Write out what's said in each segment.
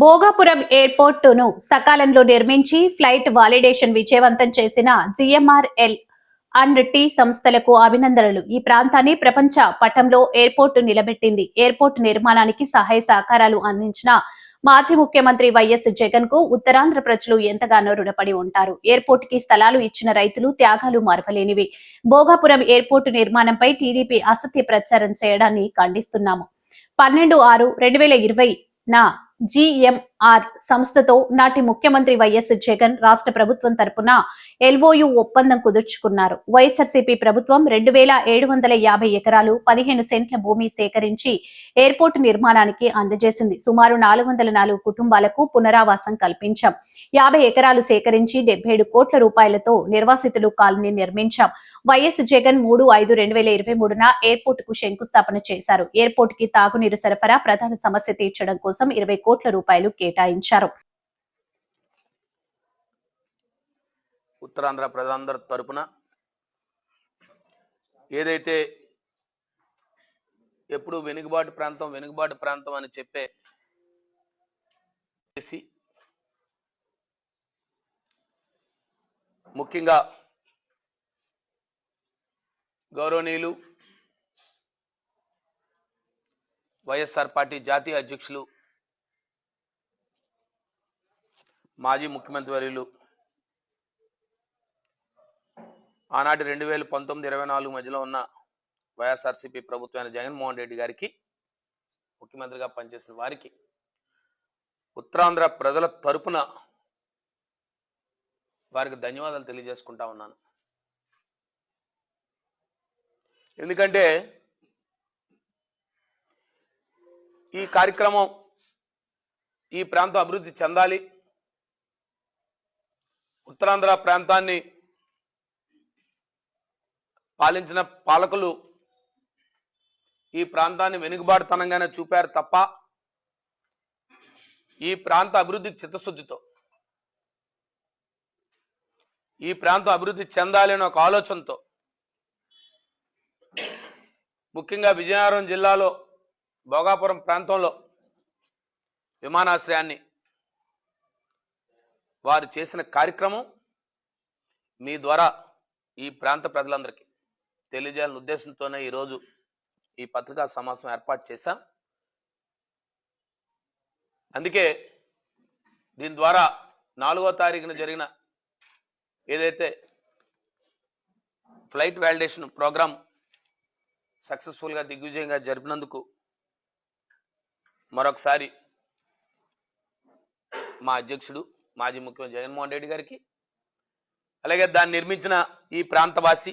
భోగాపురం ఎయిర్పోర్టును సకాలంలో నిర్మించి flight validation విజయవంతం చేసిన జిఎంఆర్ఎల్ అండ్ టీ సంస్థలకు అభినందనలు. ఈ ప్రాంతాన్ని ప్రపంచ పటంలో ఎయిర్పోర్టు నిలబెట్టింది. ఎయిర్పోర్టు నిర్మాణానికి సహాయ సహకారాలు అందించిన మాజీ ముఖ్యమంత్రి వైఎస్ జగన్ కు ఉత్తరాంధ్ర ప్రజలు ఎంతగానో రుణపడి ఉంటారు. ఎయిర్పోర్ట్ కి స్థలాలు ఇచ్చిన రైతులు త్యాగాలు మరవలేనివి. భోగాపురం ఎయిర్పోర్టు నిర్మాణంపై టీడీపీ అసత్య ప్రచారం చేయడాన్ని ఖండిస్తున్నాము. 12/6/2020 నా జిఎంఆర్ సంస్థతో నాటి ముఖ్యమంత్రి వైఎస్ జగన్ రాష్ట్ర ప్రభుత్వం తరపున ఎల్ఓయు ఒప్పందం కుదుర్చుకున్నారు. వైఎస్ఆర్సీపీ ప్రభుత్వం 2750 ఎకరాలు 15 సెంట్ల భూమి సేకరించి ఎయిర్పోర్టు నిర్మాణానికి అందజేసింది. సుమారు 404 కుటుంబాలకు పునరావాసం కల్పించాం. 50 ఎకరాలు సేకరించి 77 కోట్ల రూపాయలతో నిర్వాసితులు కాలనీ నిర్మించాం. వైఎస్ జగన్ 3/5/2023న ఎయిర్పోర్ట్ కు శంకుస్థాపన చేశారు. ఎయిర్పోర్ట్ కి తాగునీరు సరఫరా ప్రధాన సమస్య తీర్చడం కోసం 20 కోట్ల రూపాయలు కేటాయించారు. ఉత్తరాంధ్ర ప్రజలందరి తరపున ఏదైతే ఎప్పుడు వెనుకబాటు ప్రాంతం అని చెప్పే ముఖ్యంగా గౌరవనీయులు వైఎస్ఆర్ పార్టీ జాతీయ అధ్యక్షులు మాజీ ముఖ్యమంత్రి వర్యులు ఆనాటి 2019-24 మధ్యలో ఉన్న వైఎస్ఆర్సీపీ ప్రభుత్వమైన జగన్మోహన్ రెడ్డి గారికి ముఖ్యమంత్రిగా పనిచేసిన వారికి ఉత్తరాంధ్ర ప్రజల తరపున వారికి ధన్యవాదాలు తెలియజేసుకుంటా ఉన్నాను. ఎందుకంటే ఈ కార్యక్రమం ఈ ప్రాంతం అభివృద్ధి చెందాలి, ఉత్తరాంధ్ర ప్రాంతాన్ని పాలించిన పాలకులు ఈ ప్రాంతాన్ని వెనుకబాటుతనంగానే చూపారు తప్ప ఈ ప్రాంత అభివృద్ధికి చిత్తశుద్ధితో ఈ ప్రాంతం అభివృద్ధి చెందాలి అనే ఒక ఆలోచనతో ముఖ్యంగా విజయనగరం జిల్లాలో భోగాపురం ప్రాంతంలో విమానాశ్రయాన్ని వారు చేసిన కార్యక్రమం మీ ద్వారా ఈ ప్రాంత ప్రజలందరికీ తెలియజేయాలనే ఉద్దేశంతోనే ఈరోజు ఈ పత్రికా సమావేశం ఏర్పాటు చేశాం. అందుకే దీని ద్వారా 4వ తారీఖున జరిగిన ఏదైతే ఫ్లైట్ వాలిడేషన్ ప్రోగ్రాం సక్సెస్ఫుల్గా దిగ్విజయంగా జరిపినందుకు మరొకసారి మా అధ్యక్షుడు మాజీ ముఖ్యమంత్రి జగన్మోహన్ రెడ్డి గారికి, అలాగే దాన్ని నిర్మించిన ఈ ప్రాంతవాసి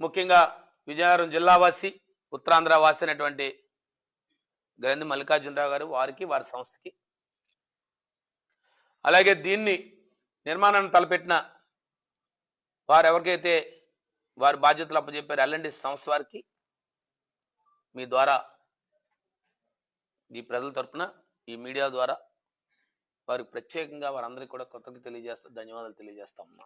ముఖ్యంగా విజయనగరం జిల్లావాసి ఉత్తరాంధ్ర వాసి అయినటువంటి గ్రంథి మల్లికార్జునరావు గారు వారికి వారి సంస్థకి, అలాగే దీన్ని నిర్మాణాన్ని తలపెట్టిన వారు ఎవరికైతే వారి బాధ్యతలు అప్పచెప్పారు ఎల్ఎండి సంస్థ వారికి మీ ద్వారా ఈ ప్రజల తరపున ఈ మీడియా ద్వారా వారికి ప్రత్యేకంగా వారందరికీ కూడా కొత్తగా ధన్యవాదాలు తెలియజేస్తా ఉన్నా.